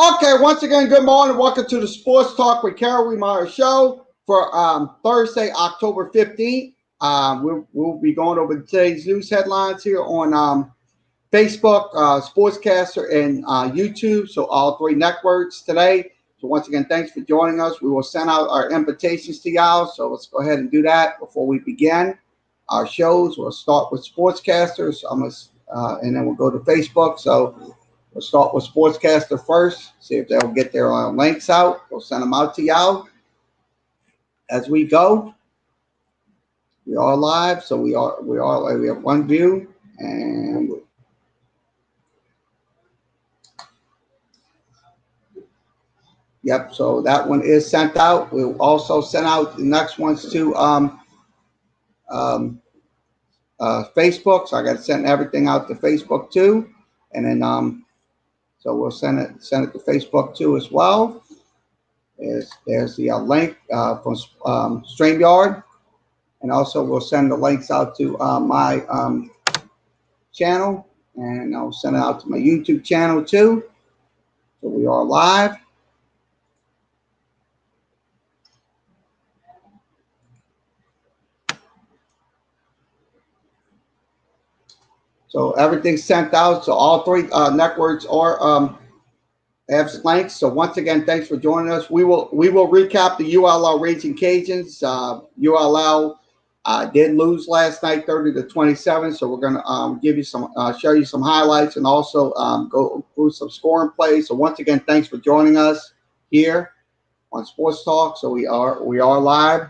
Okay, once again, good morning. Welcome to the Sports Talk with Kerry Wehmeyer show for Thursday, October 15th. We'll be going over today's news headlines here on Facebook, Sportscaster, and YouTube. So all three networks today. So once again, thanks for joining us. We will send out our invitations to y'all. So let's go ahead and do that before we begin our shows. We'll start with Sportscasters, and then we'll go to Facebook. So we'll start with Sportscaster first, see if they'll get their links out. We'll send them out to y'all as we go. We are live, so we have one view, and yep. So that one is sent out. We'll also send out the next ones to Facebook. So I got to send everything out to Facebook too, and then so we'll send it to Facebook too as well. There's the link from StreamYard, and also we'll send the links out to my channel, and I'll send it out to my YouTube channel too. So we are live. So everything's sent out. So all three networks are have links. So once again, thanks for joining us. We will recap the ULL Raging Cajuns. ULL did lose last night, 30-27. So we're gonna give you some, show you some highlights, and also go through some scoring plays. So once again, thanks for joining us here on Sports Talk. So we are live.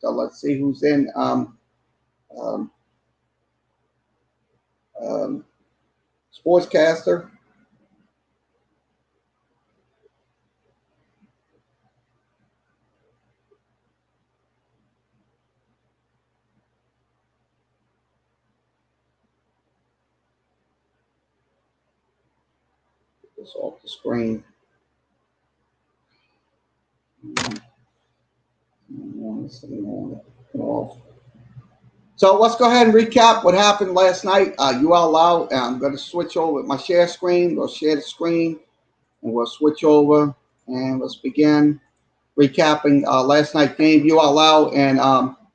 So let's see who's in. Sportscaster. This off the screen. So let's go ahead and recap what happened last night. ULL. I'm going to switch over with my share screen. We'll share the screen, and we'll switch over, and let's begin recapping last night's game. ULL and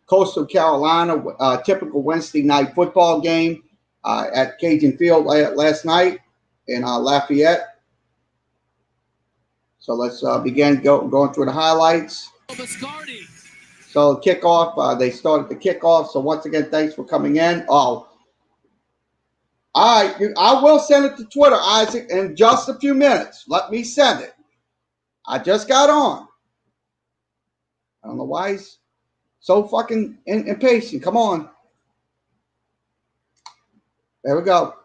Coastal Carolina, typical Wednesday night football game at Cajun Field last night in Lafayette. So let's begin going through the highlights. So kickoff, they started the kickoff. So once again, thanks for coming in. Oh, all right. I will send it to Twitter, Isaac, in just a few minutes. Let me send it. I just got on. I don't know why he's so fucking impatient. Come on. There we go.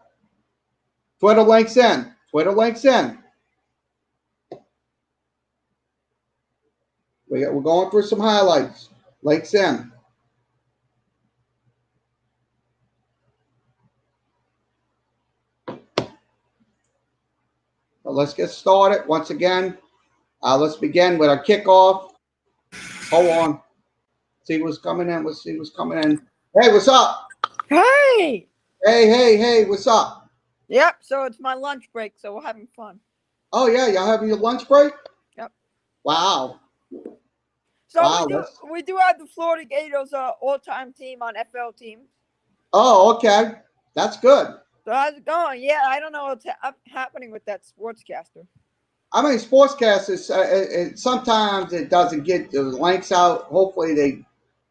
Twitter links in. Twitter links in. We're going through some highlights. Links in. So let's get started. Once again, let's begin with our kickoff. Hold on. See what's coming in. Let's see what's coming in. Hey, what's up? Hey. Hey, what's up? Yep, so it's my lunch break, so we're having fun. Oh, yeah, y'all having your lunch break? Yep. Wow. So wow, we do have the Florida Gators all-time team on FL team. Oh, okay. That's good. So how's it going? Yeah, I don't know what's happening with that sportscaster. I mean, sportscasters, sometimes it doesn't get the links out. Hopefully they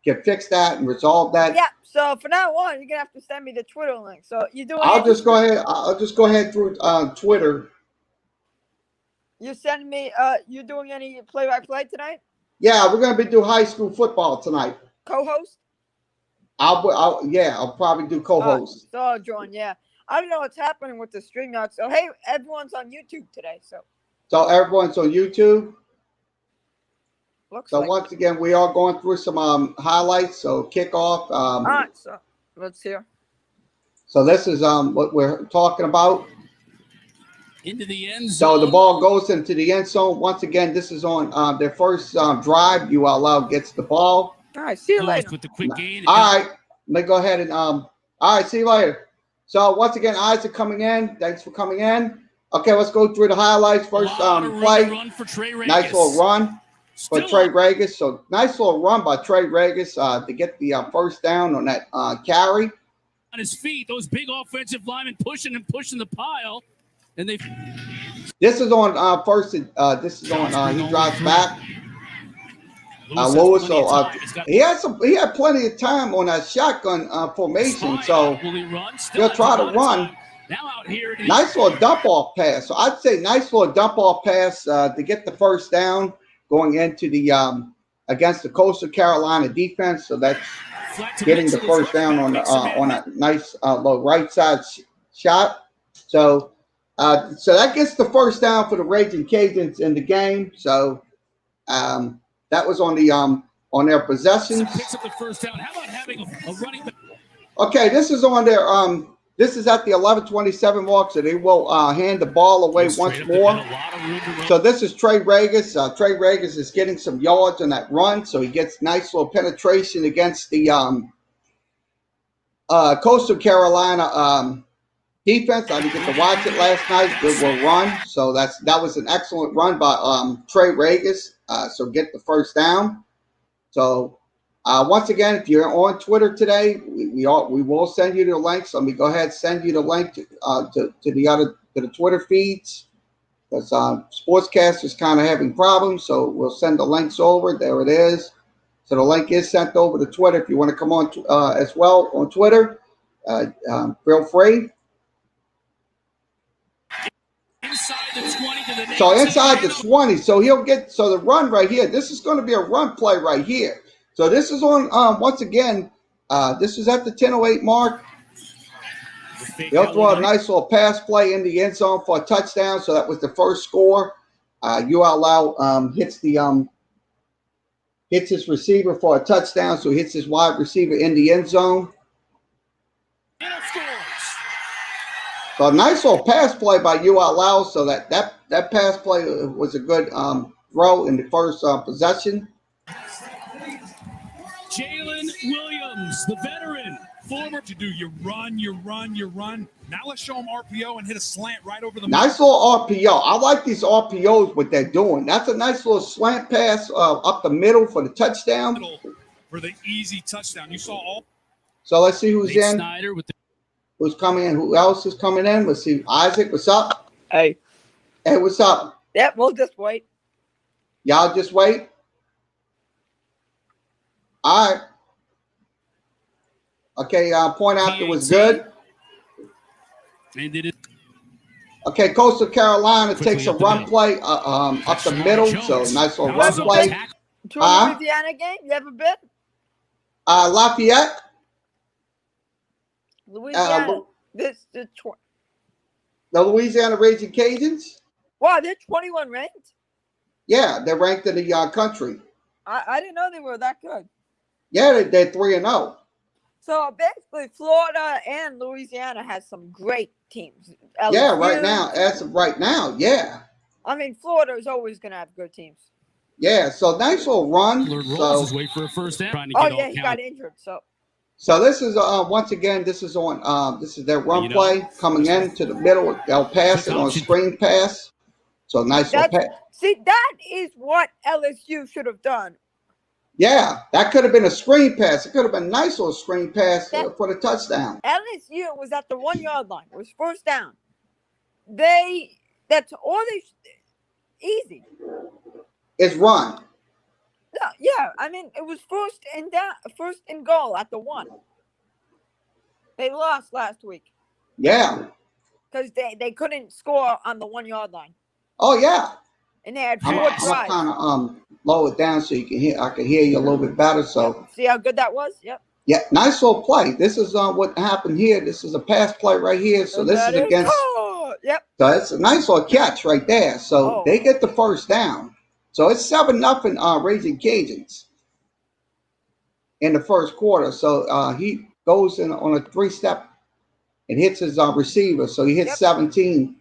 can fix that and resolve that. Yeah, so for now on, you're going to have to send me the Twitter link. So you doing I'll just go ahead through Twitter. You send me, you doing any play-by-play tonight? Yeah, we're going to be doing high school football tonight. Co-host? I'll probably do co-host. So I'll join, yeah. I don't know what's happening with the stream now. So, hey, everyone's on YouTube today, So everyone's on YouTube? Looks so like once again, we are going through some highlights. So kickoff. All right, so let's hear. So this is what we're talking about. Into the end zone. So the ball goes into the end zone. Once again, this is on their first drive. ULL gets the ball. All right, see you later. With the quick gain. All right, let me go ahead and all right, see you later. So once again, Isaac coming in. Thanks for coming in. Okay, let's go through the highlights. First play. Run for Trey Regis. Nice little run for Still Trey up. Regis. So nice little run by Trey Regis to get the first down on that carry. On his feet, those big offensive linemen pushing the pile, and they. This is on first. This is on. He drives back. Lewis, so he had plenty of time on that shotgun formation. So he'll try to run. Now out here, nice little dump off pass. So I'd say nice little dump off pass to get the first down going into the against the Coastal Carolina defense. So that's getting the first down on a nice low right side shot. So that gets the first down for the Raging Cajuns in the game. So that was on the on their possessions. Picks up the first down. How about having a running back? Okay, this is on their this is at the 11:27 mark, so they will hand the ball away once more. So this is Trey Regis. Trey Regis is getting some yards on that run, so he gets nice little penetration against the Coastal Carolina defense. I didn't get to watch it last night. Good little run. So that was an excellent run by Trey Regis. So get the first down. So once again, if you're on Twitter today, we will send you the links. Let me go ahead and send you the link to the Twitter feeds, because Sportscast is kind of having problems. So we'll send the links over. There it is. So the link is sent over to Twitter. If you want to come on as well on Twitter, feel free. Inside the 20. So he'll get, so the run right here, this is going to be a run play right here. So this is on, once again, this is at the 10:08 mark. He'll throw a nice little pass play in the end zone for a touchdown. So that was the first score. ULL hits his receiver for a touchdown. So he hits his wide receiver in the end zone. So a nice little pass play by ULL. So that pass play was a good throw in the first possession. Jalen Williams, the veteran, former to do you run. Now let's show him RPO and hit a slant right over the. Nice little RPO. I like these RPOs, what they're doing. That's a nice little slant pass up the middle for the touchdown. For the easy touchdown. You saw all. So let's see who's in. Snyder with who's coming in? Who else is coming in? Let's see. Isaac, what's up? Hey, what's up? Yep, we'll just wait. Y'all just wait. All right. Okay, point after was good. Okay, Coastal Carolina takes a run play up the middle, so nice little run play. To a Louisiana game, you ever been? Lafayette. Louisiana. The Louisiana Raging Cajuns. Wow, they're 21 ranked. Yeah, they're ranked in the country. I didn't know they were that good. Yeah, they're 3-0. So basically, Florida and Louisiana has some great teams. LSU, yeah, right now, as of right now, yeah. I mean, Florida is always going to have good teams. Yeah, so nice little run. Rolls his way for a first down. Oh yeah, he got injured. So this is once again, this is on this is their run play coming in to the middle. They'll pass it on a screen pass. So nice little pass. See, that is what LSU should have done. Yeah, that could have been a screen pass. It could have been a nice little screen pass for the touchdown. LSU was at the 1 yard line. It was first down. Easy. It's run. Yeah, I mean, it was first and goal at the 1. They lost last week. Yeah. Because they couldn't score on the 1 yard line. Oh yeah. And they had 4 drives. I'm kind of lower it down so you can hear. I can hear you a little bit better. So see how good that was? Yep. Yeah, nice little play. This is what happened here. This is a pass play right here. So this is against. Yep. So it's a nice little catch right there. So they get the first down. So it's 7-0 Raging Cajuns in the first quarter. So he goes in on a 3-step and hits his receiver. So he hits 17.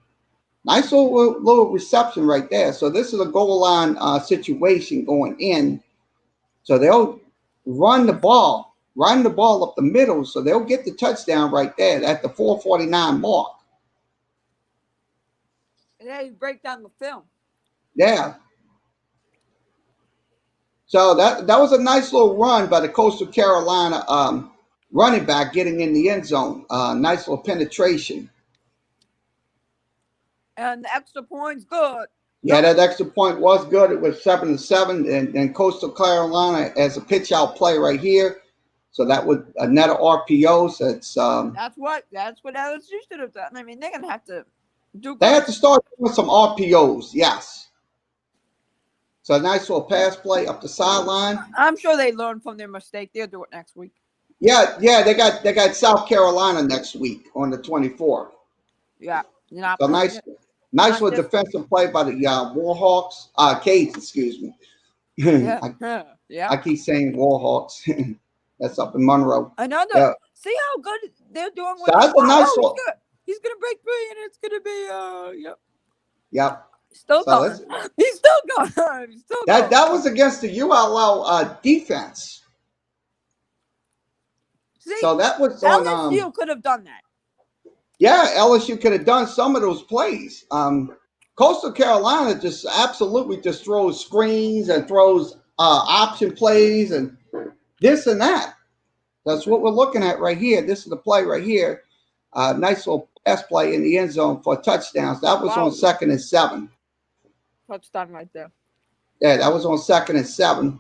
Nice little reception right there. So this is a goal line situation going in. So they'll run the ball up the middle. So they'll get the touchdown right there at the 4:49 mark. And then you break down the film. Yeah. So that was a nice little run by the Coastal Carolina running back getting in the end zone. Nice little penetration. And the extra point's good. Yeah, that extra point was good. It was 7-7, and Coastal Carolina as a pitch out play right here. So that would a net of RPO. So it's That's what LSU should have done. I mean, they're gonna have to do. they have to start doing some RPOs. Yes. So a nice little pass play up the sideline. I'm sure they learned from their mistake. They'll do it next week. Yeah, they got South Carolina next week on the 24th. Yeah, you're not. So nice little defensive play by the Warhawks. Canes, excuse me. Yeah, yeah. I keep saying Warhawks. That's up in Monroe. Another. Yeah. See how good they're doing with. So that's a nice one. He's gonna break free, and it's gonna be Yep. Still going. He's still going. He's still going. That was against the ULL defense. See, so that was on LSU could have done that. Yeah, LSU could have done some of those plays. Coastal Carolina just absolutely just throws screens and throws option plays and this and that. That's what we're looking at right here. This is the play right here. Nice little pass play in the end zone for touchdowns. That was on 2nd and 7. Touchdown right there. Yeah, that was on 2nd and 7.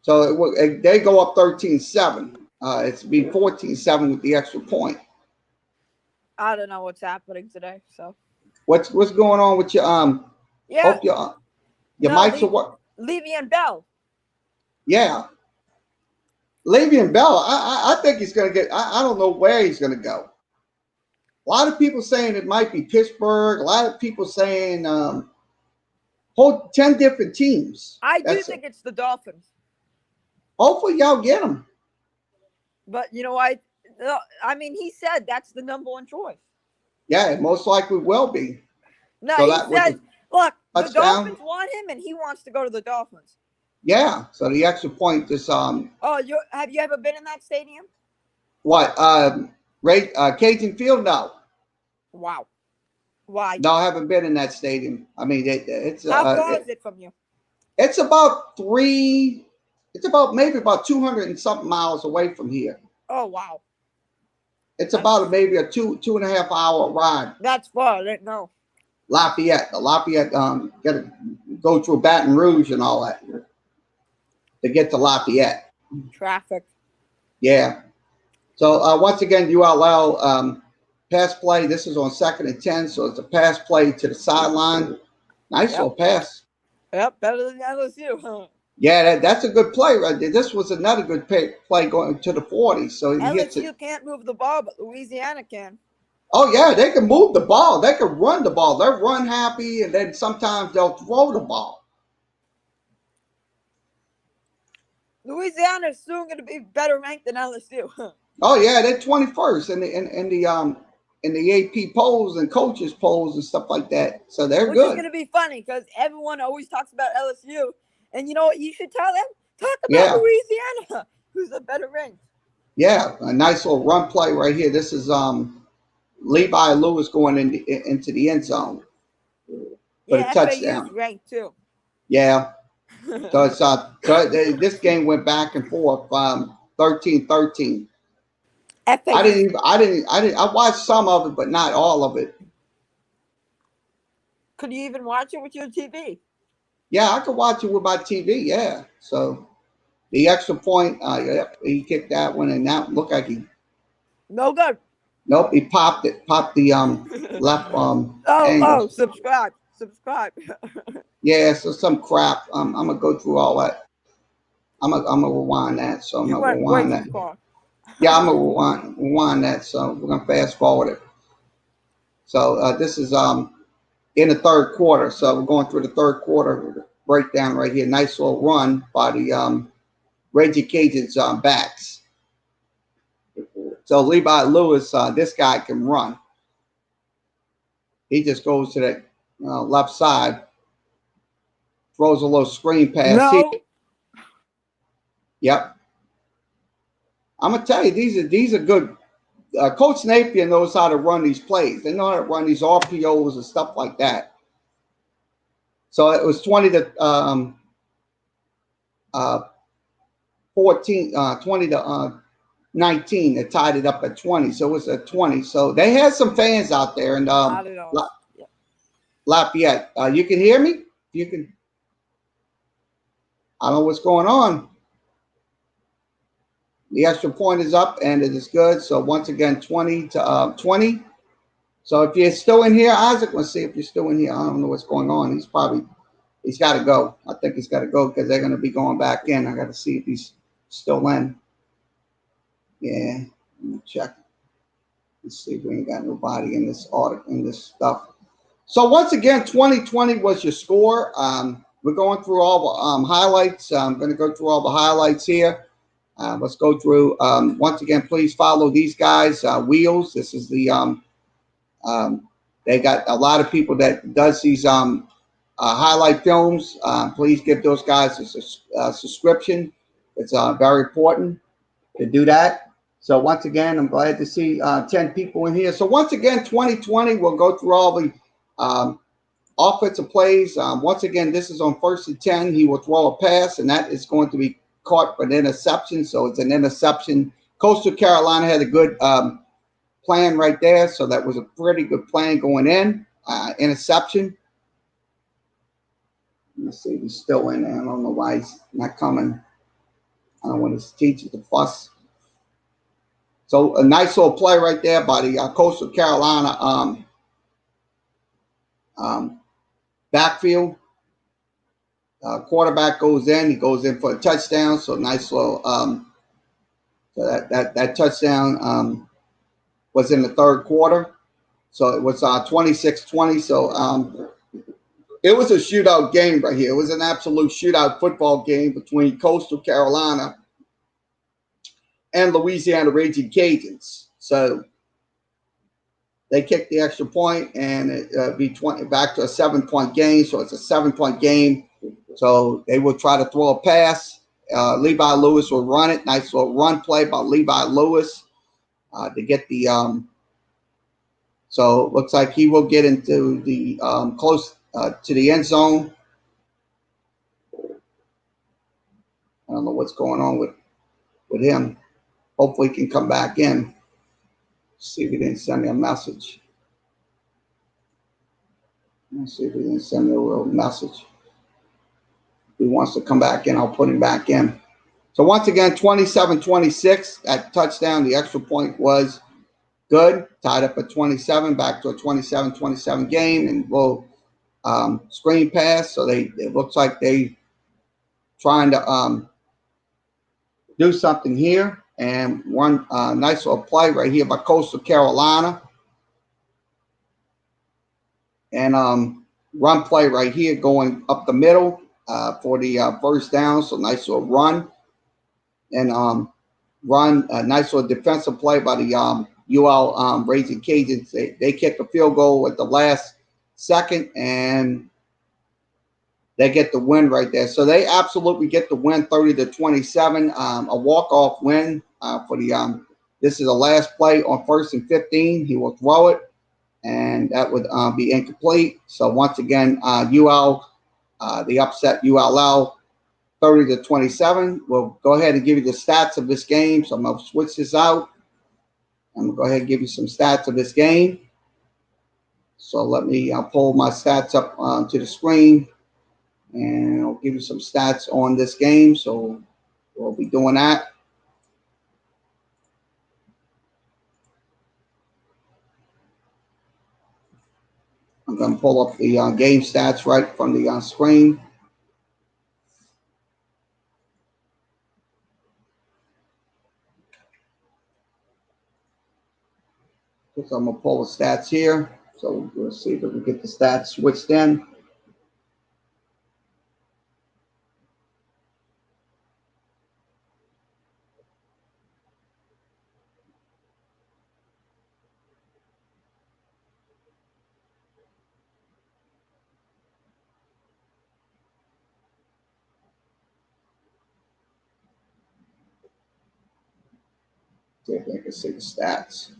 So they go up 13-7. It's been 14-7 with the extra point. I don't know what's happening today. So what's going on with your Yeah. Hope your mics are what? Le'Veon Bell. Yeah. Le'Veon Bell, I think he's going to get. I don't know where he's going to go. A lot of people saying it might be Pittsburgh. A lot of people saying 10 different teams. I do think it's the Dolphins. Hopefully, y'all get him. But you know what? I mean, he said that's the number one choice. Yeah, it most likely will be. No, so he says, look, the Dolphins want him, and he wants to go to the Dolphins. Yeah, so the extra point is Oh, have you ever been in that stadium? What? Cajun Field? No. Wow. Why? No, I haven't been in that stadium. I mean, it's how far is it from you? It's about maybe about 200 and something miles away from here. Oh wow. It's about maybe a 2.5 hour ride. That's far. I didn't know. Lafayette, got to go through Baton Rouge and all that to get to Lafayette. Traffic. Yeah. So once again, ULL pass play. This is on 2nd and 10, so it's a pass play to the sideline. Nice little pass. Yep, better than LSU, huh? Yeah, that's a good play right there. This was another good play going to the 40. So he hits it. LSU can't move the ball, but Louisiana can. Oh, yeah, they can move the ball. They can run the ball. They're run happy, and then sometimes they'll throw the ball. Louisiana is soon going to be better ranked than LSU. Oh, yeah, they're 21st in the AP polls and coaches polls and stuff like that. So they're Which good. Which is going to be funny because everyone always talks about LSU. And you know what you should tell them? Talk about Louisiana, who's a better ranked. Yeah, a nice little run play right here. This is Levi Lewis going into the end zone for the touchdown. FAU's ranked too. Yeah. So it's this game went back and forth, 13-13. I watched some of it, but not all of it. Could you even watch it with your TV? Yeah, I could watch it with my TV. Yeah. So the extra point, he kicked that one, and that looked like he. No good. Nope, he popped it. Popped the left angle. Subscribe. Yeah, so some crap. I'm gonna go through all that. I'm gonna rewind that. So I'm gonna rewind that. Yeah, I'm gonna rewind that. So we're gonna fast forward it. So this is in the third quarter. So we're going through the third quarter breakdown right here. Nice little run by the Reggie Cajuns backs. So Levi Lewis, this guy can run. He just goes to that left side, throws a little screen pass. No. Yep. I'm gonna tell you, these are good Coach Napier knows how to run these plays. They know how to run these RPOs and stuff like that. So it was 20 to 20 to 19 that tied it up at 20. So it was at 20. So they had some fans out there in Lafayette. You can hear me? You can. I don't know what's going on. The extra point is up and it is good. So once again, 20 to 20. So if you're still in here, Isaac, let's see if you're still in here. I don't know what's going on. He's got to go. I think he's got to go because they're going to be going back in. I got to see if he's still in. Yeah, let me check. Let's see if we ain't got nobody in this article, in this stuff. So once again, 2020 was your score. We're going through all the highlights. I'm going to go through all the highlights here. Let's go through. Once again, please follow these guys. Wheels. This is the. They got a lot of people that does these highlight films. Please give those guys a subscription. It's very important to do that. So once again, I'm glad to see 10 people in here. So once again, 2020, we'll go through all the offensive plays. Once again, this is on 1st and 10. He will throw a pass, and that is going to be caught for an interception. So it's an interception. Coastal Carolina had a good plan right there. So that was a pretty good plan going in. Interception. Let's see if he's still in there. I don't know why he's not coming. I don't want his teacher to fuss. So a nice little play right there by the Coastal Carolina backfield. Quarterback goes in. He goes in for a touchdown. So nice little. So that touchdown was in the third quarter. So it was 26-20. So it was a shootout game right here. It was an absolute shootout football game between Coastal Carolina and Louisiana Raging Cajuns. So they kicked the extra point, and it be 20 back to a 7-point game. So it's a 7-point game. So they will try to throw a pass. Levi Lewis will run it. Nice little run play by Levi Lewis to get the. So it looks like he will get into the close to the end zone. I don't know what's going on with him. Hopefully he can come back in. See if he didn't send me a message. Let's see if he didn't send me a real message. If he wants to come back in, I'll put him back in. So once again, 27-26. That touchdown, the extra point was good. Tied up at 27, back to a 27-27 game. And we'll screen pass. So it looks like they trying to do something here. And one nice little play right here by Coastal Carolina. And run play right here going up the middle for the first down. So nice little run. And run, a nice little defensive play by the UL Raging Cajuns. They kick a field goal at the last second, and they get the win right there. So they absolutely get the win, 30-27. A walk-off win for the. This is the last play on 1st and 15. He will throw it, and that would be incomplete. So once again, UL, the upset ULL, 30-27. We'll go ahead and give you the stats of this game. So I'm going to switch this out. I'm going to go ahead and give you some stats of this game. So let me pull my stats up to the screen, and I'll give you some stats on this game. So we'll be doing that. I'm going to pull up the game stats right from the screen. So I'm going to pull the stats here. So we'll see if we can get the stats switched in. See if I can see the stats.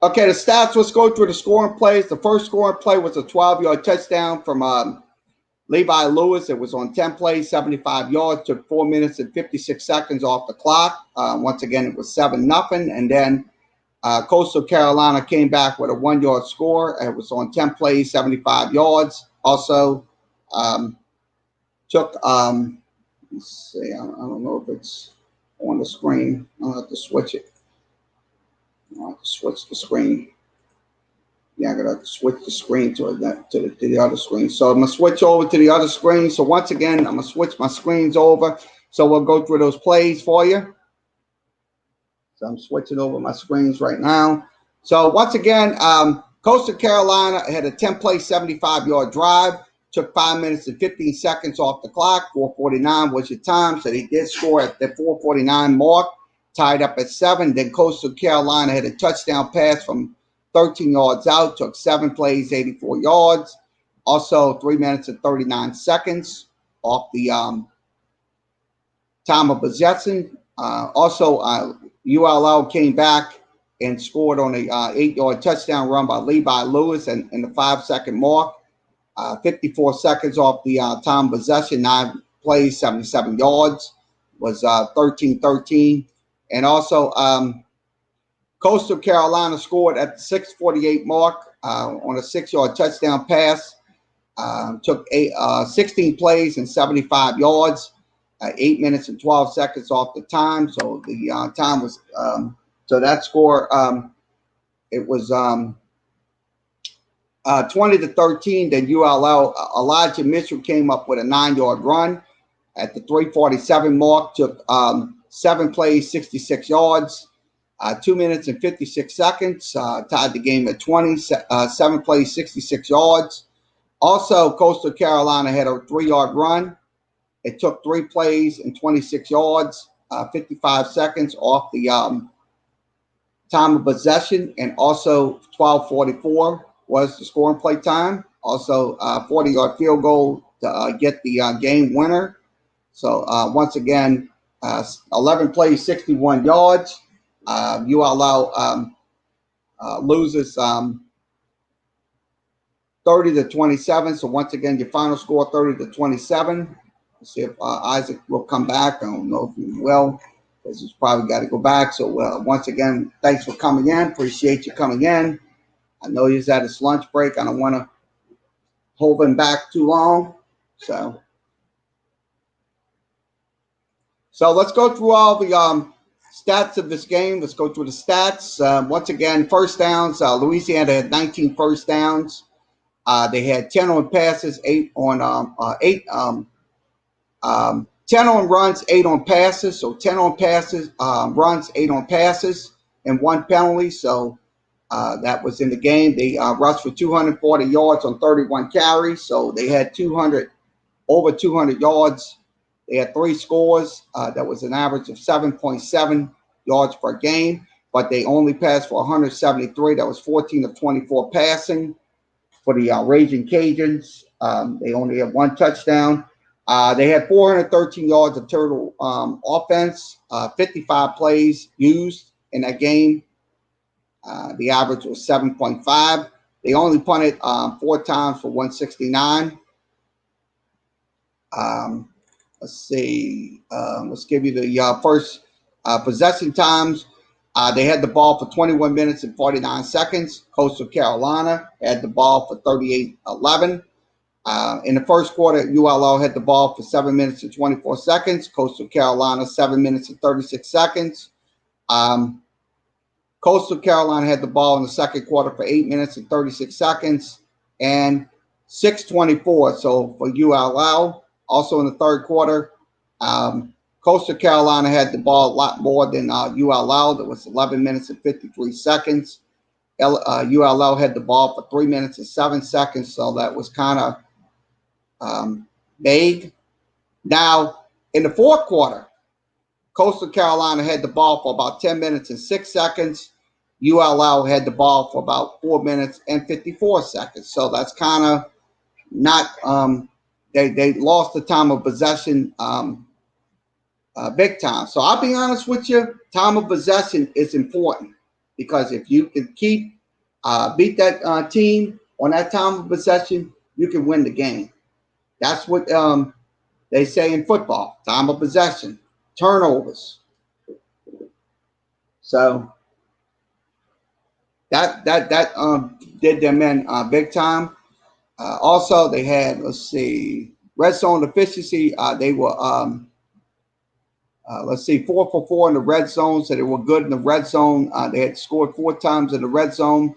Okay, the stats. Let's go through the scoring plays. The first scoring play was a 12-yard touchdown from Levi Lewis. It was on 10 plays, 75 yards. Took 4 minutes and 56 seconds off the clock. Once again, it was 7-0. And then Coastal Carolina came back with a 1-yard score. It was on 10 plays, 75 yards. Also took, let's see, I don't know if it's on the screen. I'll have to switch it. I'll have to switch the screen. Yeah, I'm gonna switch the screen to the other screen. So I'm gonna switch over to the other screen. So once again, I'm gonna switch my screens over. So we'll go through those plays for you. So I'm switching over my screens right now. So once again, Coastal Carolina had a 10-play, 75-yard drive. Took 5 minutes and 15 seconds off the clock. 4:49 was your time. So they did score at the 4:49 mark, tied up at 7. Then Coastal Carolina had a touchdown pass from 13 yards out. Took 7 plays, 84 yards. Also 3 minutes and 39 seconds off the time of possession. ULL came back and scored on a 8-yard touchdown run by Levi Lewis in the 5-second mark. 54 seconds off the time possession, 9 plays, 77 yards, was 13-13. And also Coastal Carolina scored at the 6:48 mark on a 6-yard touchdown pass. Took 16 plays and 75 yards, 8 minutes and 12 seconds off the time. So the time was, so that score, it was 20-13. Then ULL, Elijah Mitchell came up with a 9-yard run at the 3:47 mark. Took 7 plays, 66 yards, 2 minutes and 56 seconds. Tied the game at 20. 7 plays, 66 yards. Also, Coastal Carolina had a 3-yard run. It took 3 plays and 26 yards, 55 seconds off the time of possession, and also 12:44 was the scoring play time. Also, 40-yard field goal to get the game winner. So once again, 11 plays, 61 yards. ULL loses 30-27. So once again, your final score 30-27. Let's see if Isaac will come back. I don't know if he will, because he's probably got to go back. So once again, thanks for coming in. Appreciate you coming in. I know he's at his lunch break. I don't want to hold him back too long. So let's go through all the stats of this game. Let's go through the stats. Once again, first downs. Louisiana had 19 first downs. They had 10 on passes, 10 on runs, 8 on passes. So 10 on passes, runs, 8 on passes, and 1 penalty. So that was in the game. They rushed for 240 yards on 31 carries. So they had over 200 yards. They had 3 scores. That was an average of 7.7 yards per game. But they only passed for 173. That was 14 of 24 passing. For the Raging Cajuns, they only had 1 touchdown. They had 413 yards of total offense, 55 plays used in that game. The average was 7.5. They only punted 4 times for 169. Let's see. Let's give you the first possession times. They had the ball for 21 minutes and 49 seconds. Coastal Carolina had the ball for 38-11. In the first quarter, ULL had the ball for 7 minutes and 24 seconds. Coastal Carolina, 7 minutes and 36 seconds. Coastal Carolina had the ball in the second quarter for 8 minutes and 36 seconds and 6:24. So for ULL, also in the third quarter, Coastal Carolina had the ball a lot more than ULL. That was 11 minutes and 53 seconds. ULL had the ball for 3 minutes and 7 seconds, so that was kind of vague. Now, in the fourth quarter, Coastal Carolina had the ball for about 10 minutes and 6 seconds. ULL had the ball for about 4 minutes and 54 seconds. So that's kind of not they lost the time of possession big time. So I'll be honest with you, time of possession is important, because if you can keep beat that team on that time of possession, you can win the game. That's what they say in football: time of possession, turnovers. So that did them in big time. Also, they had, let's see, red zone efficiency. They were let's see, 4 for 4 in the red zone, so they were good in the red zone. They had scored 4 times in the red zone.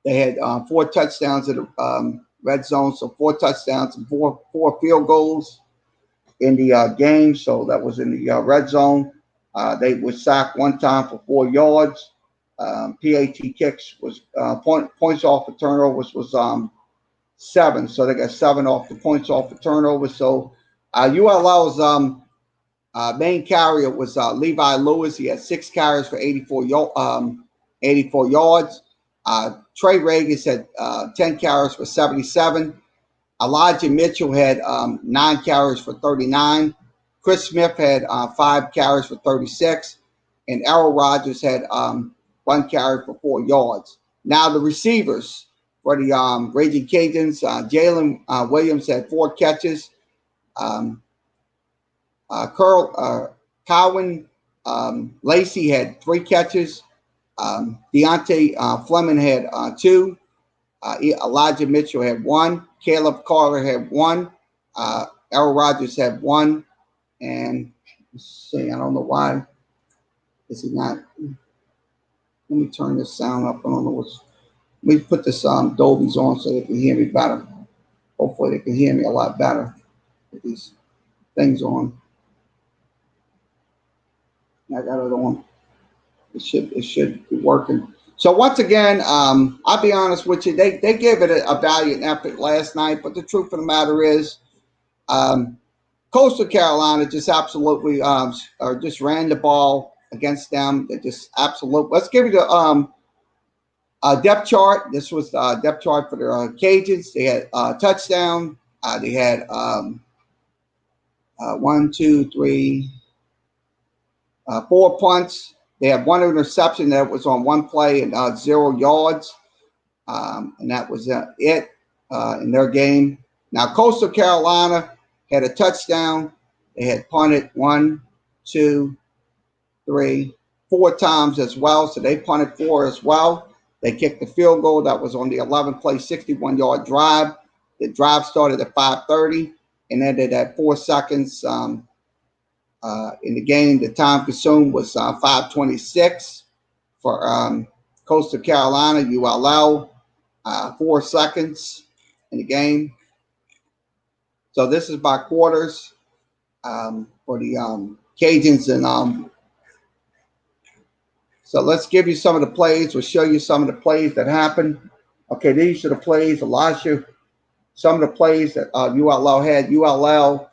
They had 4 touchdowns in the red zone, so 4 touchdowns and four field goals in the game. So that was in the red zone. They were sacked 1 time for 4 yards. PAT kicks was points off the turnovers was 7, so they got 7 off the points off the turnovers. So ULL's main carrier was Levi Lewis. He had 6 carries for 84 yards. Trey Regis had 10 carries for 77. Elijah Mitchell had 9 carries for 39. Chris Smith had 5 carries for 36. And Errol Rogers had 1 carry for 4 yards. Now the receivers for the Raging Cajuns, Jalen Williams had 4 catches. Cowan Lacey had 3 catches. Deontay Fleming had 2. Elijah Mitchell had 1. Caleb Carter had 1. Errol Rogers had 1. And let's see, I don't know why is he not. Let me turn this sound up. I don't know what's. Let me put this Dolby's on so they can hear me better. Hopefully they can hear me a lot better with these things on. I got it on. It should be working. So once again, I'll be honest with you. They gave it a valiant effort last night, but the truth of the matter is, Coastal Carolina just absolutely just ran the ball against them. They just absolutely. Let's give you the depth chart. This was the depth chart for the Cajuns. They had touchdown. They had 1, 2, 3, 4 punts. They had 1 interception that was on 1 play and 0 yards. And that was it in their game. Now, Coastal Carolina had a touchdown. They had punted 1, 2, 3, 4 times as well. So they punted 4 as well. They kicked the field goal that was on the 11-play, 61-yard drive. The drive started at 5:30 and ended at 4 seconds in the game. The time consumed was 5:26 for Coastal Carolina. ULL 4 seconds in the game. So this is by quarters for the Cajuns. And so let's give you some of the plays. We'll show you some of the plays that happened. Okay, these are the plays. Elisha, some of the plays that ULL had. ULL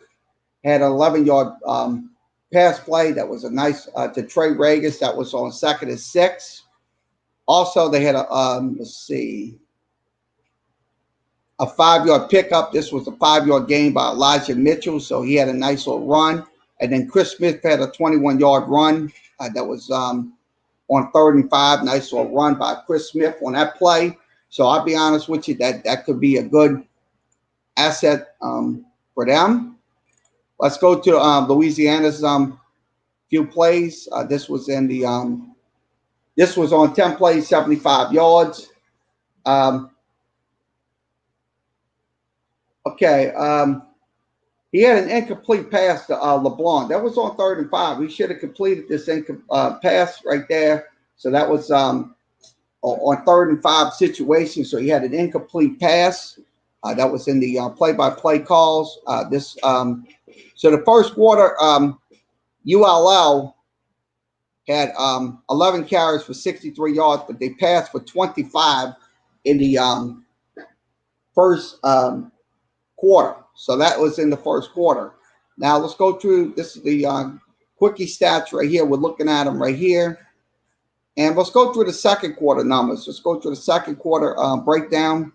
had an 11-yard pass play that was a nice to Trey Regis. That was on 2nd and 6. Also, they had a, let's see, a 5-yard pickup. This was a 5-yard gain by Elijah Mitchell, so he had a nice little run. And then Chris Smith had a 21-yard run that was on 3rd and 5. Nice little run by Chris Smith on that play. So I'll be honest with you, that could be a good asset for them. Let's go to Louisiana's few plays. This was in the this was on 10 plays, 75 yards. He had an incomplete pass to LeBlanc. That was on 3rd and 5. He should have completed this pass right there. So that was on 3rd and 5 situation. So he had an incomplete pass. That was in the play-by-play calls. So the first quarter, ULL had 11 carries for 63 yards, but they passed for 25 in the first quarter. So that was in the first quarter. Now let's go through. This is the quickie stats right here. We're looking at them right here. And let's go through the second quarter numbers. Let's go through the second quarter breakdown.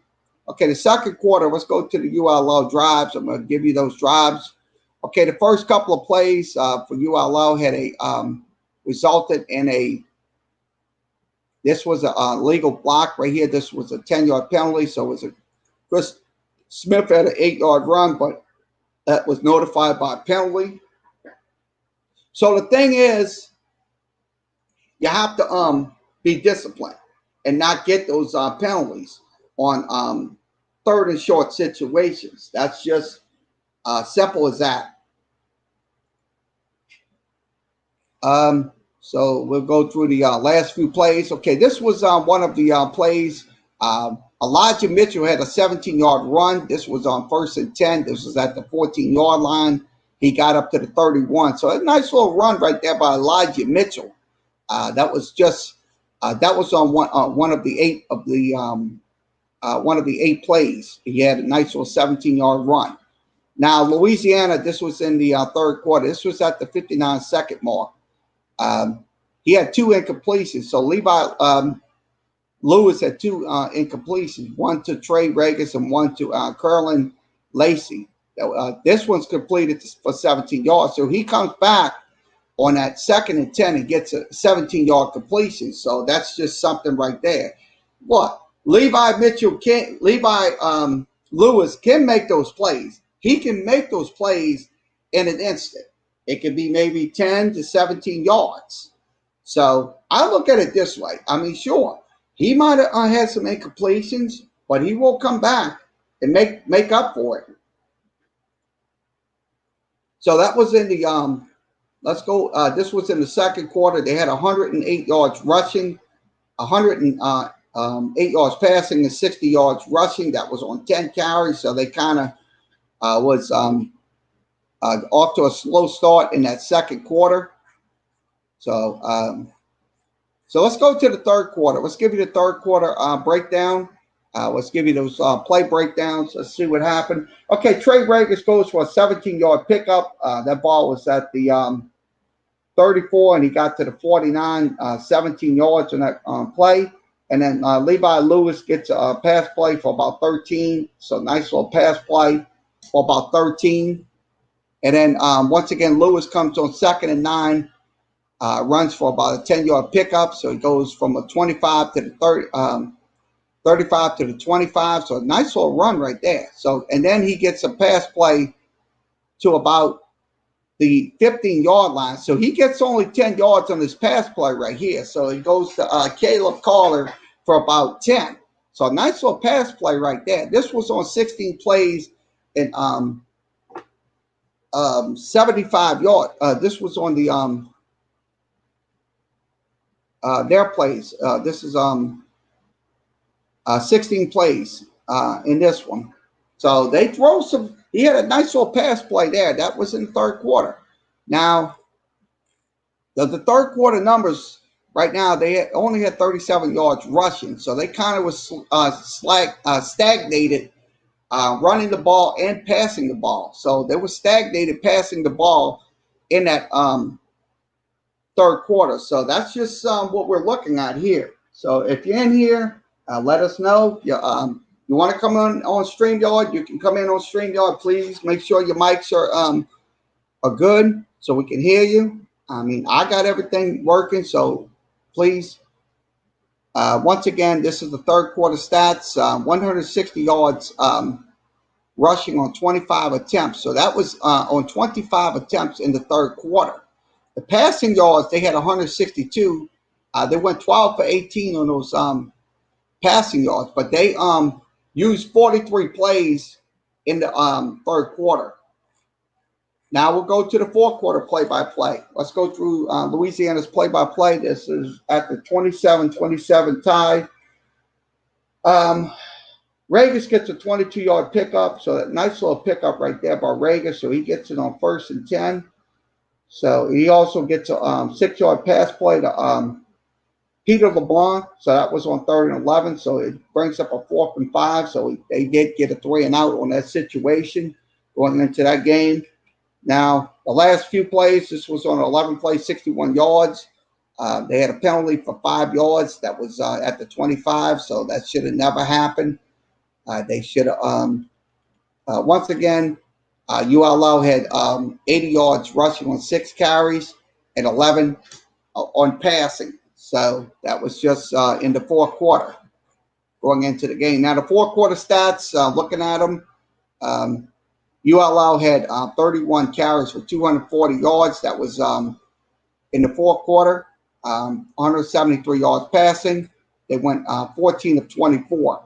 Okay, the second quarter, let's go to the ULL drives. I'm going to give you those drives. Okay, the first couple of plays for ULL had a resulted in a This was a legal block right here. This was a 10-yard penalty. So it was a Chris Smith had an 8-yard run, but that was notified by a penalty. So the thing is, you have to be disciplined and not get those penalties on third and short situations. That's just simple as that. So we'll go through the last few plays. Okay, this was one of the plays. Elijah Mitchell had a 17-yard run. This was on 1st and 10. This was at the 14-yard line. He got up to the 31. So a nice little run right there by Elijah Mitchell. That was just that was on one of the eight plays. He had a nice little 17-yard run. Now Louisiana, this was in the third quarter. This was at the 59-second mark. He had 2 incompletions. So Levi Lewis had 2 incompletions, one to Trey Regis and one to Curlin Lacey. This one's completed for 17 yards. So he comes back on that 2nd and 10 and gets a 17-yard completion. So that's just something right there. What? Levi Lewis can make those plays. He can make those plays in an instant. It could be maybe 10 to 17 yards. So I look at it this way. I mean, sure, he might have had some incompletions, but he will come back and make up for it. So that was in the let's go. This was in the second quarter. They had 108 yards rushing, 108 yards passing, and 60 yards rushing. That was on 10 carries. So they kind of was off to a slow start in that second quarter. So let's go to the third quarter. Let's give you the third quarter breakdown. Let's give you those play breakdowns. Let's see what happened. Okay, Trey Regis goes for a 17-yard pickup. That ball was at the 34, and he got to the 49, 17 yards on that play. And then Levi Lewis gets a pass play for about 13. So nice little pass play for about 13. And then once again, Lewis comes on 2nd and 9, runs for about a 10-yard pickup. So he goes from a 25 to the 35 to the 25. So a nice little run right there. So, and then he gets a pass play to about the 15-yard line. So he gets only 10 yards on this pass play right here. So he goes to Caleb Collar for about 10. So a nice little pass play right there. This was on 16 plays and 75 yards. This was on the their plays. This is 16 plays in this one. So they throw some. He had a nice little pass play there. That was in the third quarter. Now, the third quarter numbers right now, they only had 37 yards rushing. So they kind of was stagnated running the ball and passing the ball. So they were stagnated passing the ball in that third quarter. So that's just what we're looking at here. So if you're in here, let us know. You want to come on StreamYard, you can come in on StreamYard. Please make sure your mics are good so we can hear you. I mean, I got everything working, so please. Once again, this is the third quarter stats. 160 yards rushing on 25 attempts. So that was on 25 attempts in the third quarter. The passing yards, they had 162. They went 12 for 18 on those passing yards, but they used 43 plays in the third quarter. Now we'll go to the fourth quarter play-by-play. Let's go through Louisiana's play-by-play. This is at the 27-27 tie. Regis gets a 22-yard pickup, so that nice little pickup right there by Regis. So he gets it on 1st and 10. So he also gets a 6-yard pass play to Peter LeBlanc. So that was on 3rd and 11. So it brings up a 4th and 5. So they did get a 3 and out on that situation going into that game. Now, the last few plays, this was on 11 plays, 61 yards. They had a penalty for 5 yards. That was at the 25, so that should have never happened. They should have, once again, ULO had 80 yards rushing on 6 carries and 11 on passing. So that was just in the fourth quarter going into the game. Now the fourth quarter stats, looking at them, ULL had 31 carries for 240 yards. That was in the fourth quarter. 173 yards passing. They went 14 of 24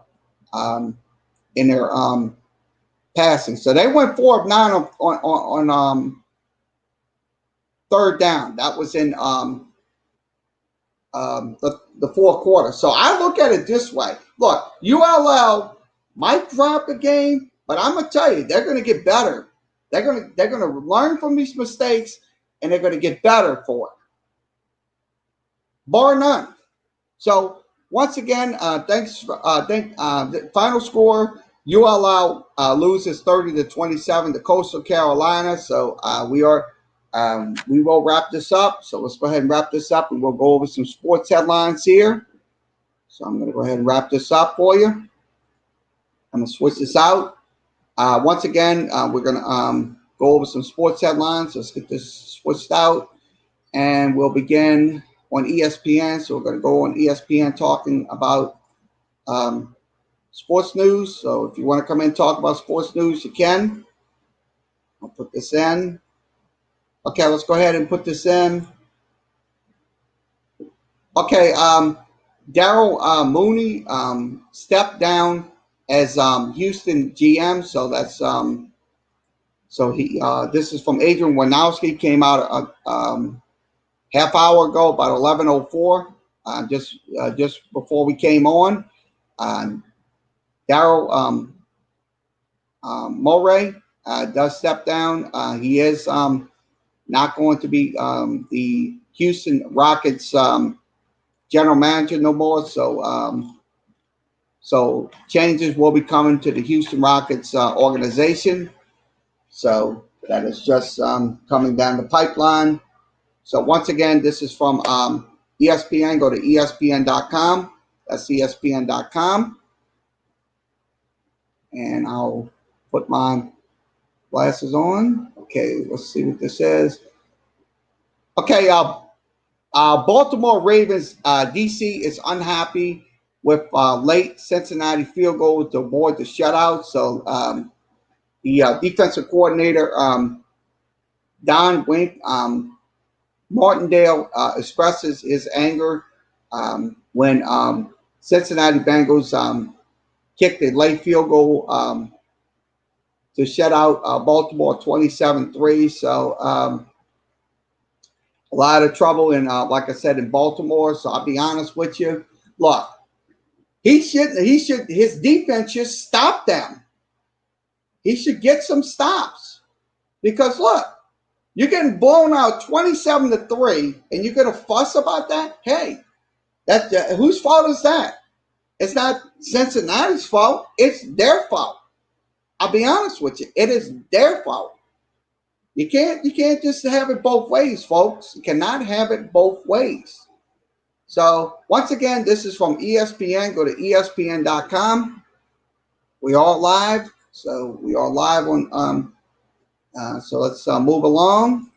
in their passing. So they went 4 of 9 on third down. That was in the fourth quarter. So I look at it this way. Look, ULL might drop a game, but I'm gonna tell you, they're gonna get better. They're gonna learn from these mistakes, and they're gonna get better for it, bar none. So once again, thanks. The final score: ULL loses 30-27 to Coastal Carolina. So we will wrap this up. So let's go ahead and wrap this up, and we'll go over some sports headlines here. So I'm going to go ahead and wrap this up for you. I'm going to switch this out. Once again, we're going to go over some sports headlines. Let's get this switched out, and we'll begin on ESPN. So we're going to go on ESPN talking about sports news. So if you want to come in and talk about sports news, you can. I'll put this in. Okay, let's go ahead and put this in. Okay, Daryl Mooney stepped down as Houston GM. So that's so he. This is from Adrian Wojnarowski. Came out half hour ago, about 11:04, just before we came on. Daryl Morey does step down. He is not going to be the Houston Rockets general manager no more. So so changes will be coming to the Houston Rockets organization. So that is just coming down the pipeline. So once again, this is from ESPN. Go to ESPN.com. That's ESPN.com. And I'll put my glasses on. Okay, let's see what this says. Okay, Baltimore Ravens, DC is unhappy with late Cincinnati field goal to avoid the shutout. So the defensive coordinator, Don Wink, Martindale, expresses his anger when Cincinnati Bengals kicked a late field goal to shut out Baltimore 27-3. So a lot of trouble in, like I said, in Baltimore. So I'll be honest with you. Look, his defense should stop them. He should get some stops because look, you're getting blown out 27-3, and you're gonna fuss about that. Hey, whose fault is that? It's not Cincinnati's fault. It's their fault. I'll be honest with you. It is their fault. You can't just have it both ways, folks. You cannot have it both ways. So once again, this is from ESPN. Go to ESPN.com. We are live. So we are live on. So let's move along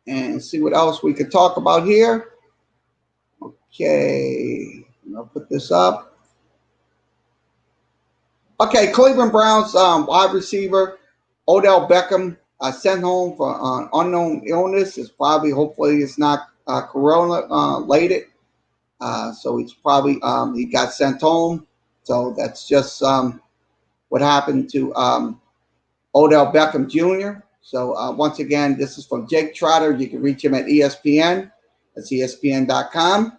and see what else we could talk about here. Okay, I'll put this up. Okay, Cleveland Browns wide receiver Odell Beckham sent home for unknown illness. It's probably, hopefully, it's not corona related. So he's probably he got sent home. So that's just what happened to Odell Beckham Jr. So once again, this is from Jake Trotter. You can reach him at ESPN. That's ESPN.com.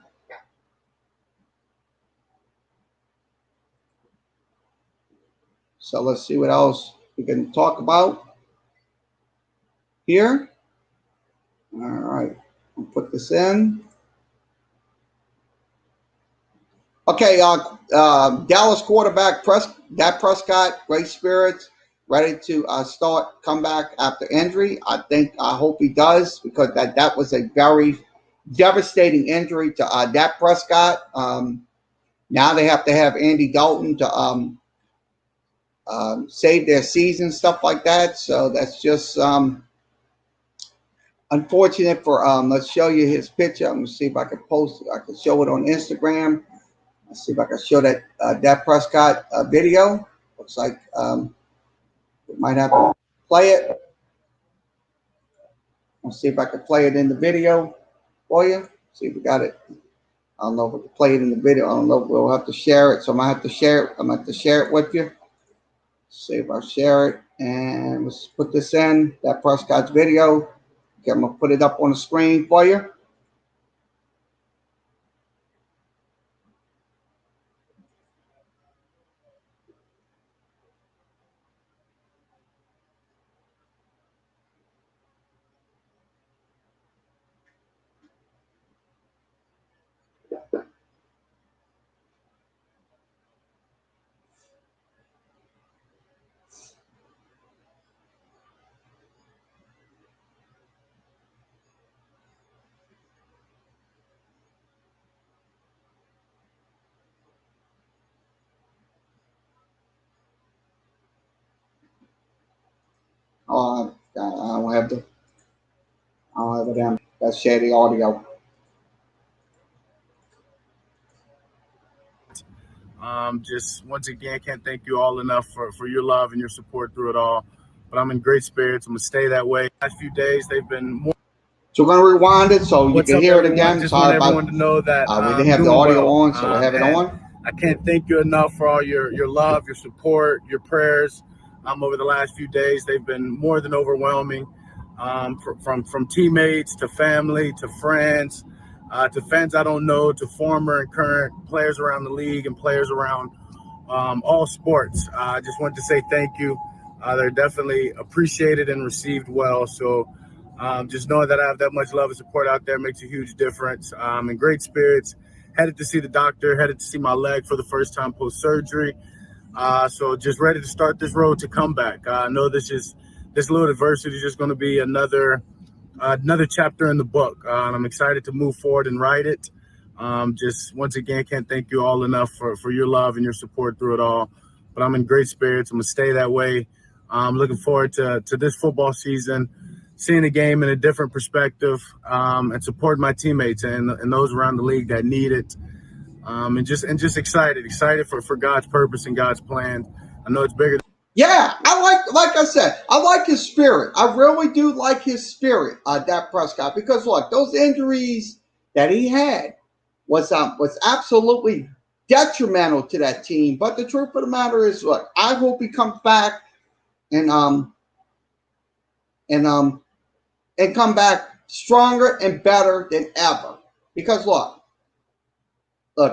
So let's see what else we can talk about here. All right, I'll put this in. Okay, Dallas quarterback Dak Prescott, great spirits, ready to start comeback after injury. I hope he does because that was a very devastating injury to Dak Prescott. Now they have to have Andy Dalton to save their season, stuff like that. So that's just unfortunate for let's show you his picture. I'm gonna see if I can post it. I can show it on Instagram. Let's see if I can show that Dak Prescott video. Looks like we might have to play it. Let's see if I can play it in the video for you. See if we got it. I don't know if we can play it in the video. I don't know if we'll have to share it. So I'm gonna have to share it. I'm gonna have to share it with you. See if I share it. And let's put this in, that Prescott's video. Okay, I'm gonna put it up on the screen for you. Oh, I don't have the, I don't have it in. Let's share the audio. Just once again, can't thank you all enough for your love and your support through it all. But I'm in great spirits. I'm gonna stay that way. Last few days, they've been more. So we're gonna rewind it so you What's can up, hear it everyone? again. Just Sorry want about everyone to know that we I'm didn't have the doing audio well. on, so we'll have it on. I can't thank you enough for all your love, your support, your prayers. Over the last few days, they've been more than overwhelming. From teammates to family to friends to fans I don't know to former and current players around the league and players around all sports. I just want to say thank you. They're definitely appreciated and received well. So just knowing that I have that much love and support out there makes a huge difference. In great spirits. Headed to see the doctor, headed to see my leg for the first time post-surgery. So just ready to start this road to comeback. I know this little adversity is just going to be another chapter in the book. And I'm excited to move forward and write it. Just once again, can't thank you all enough for your love and your support through it all. But I'm in great spirits. I'm going to stay that way. I'm looking forward to this football season, seeing the game in a different perspective, and supporting my teammates and those around the league that need it. And just excited for God's purpose and God's plan. I know it's bigger. Yeah, like I said, I like his spirit. I really do like his spirit, Dak Prescott, because look, those injuries that he had was absolutely detrimental to that team. But the truth of the matter is, look, I hope he comes back and and um and come back stronger and better than ever. Because look,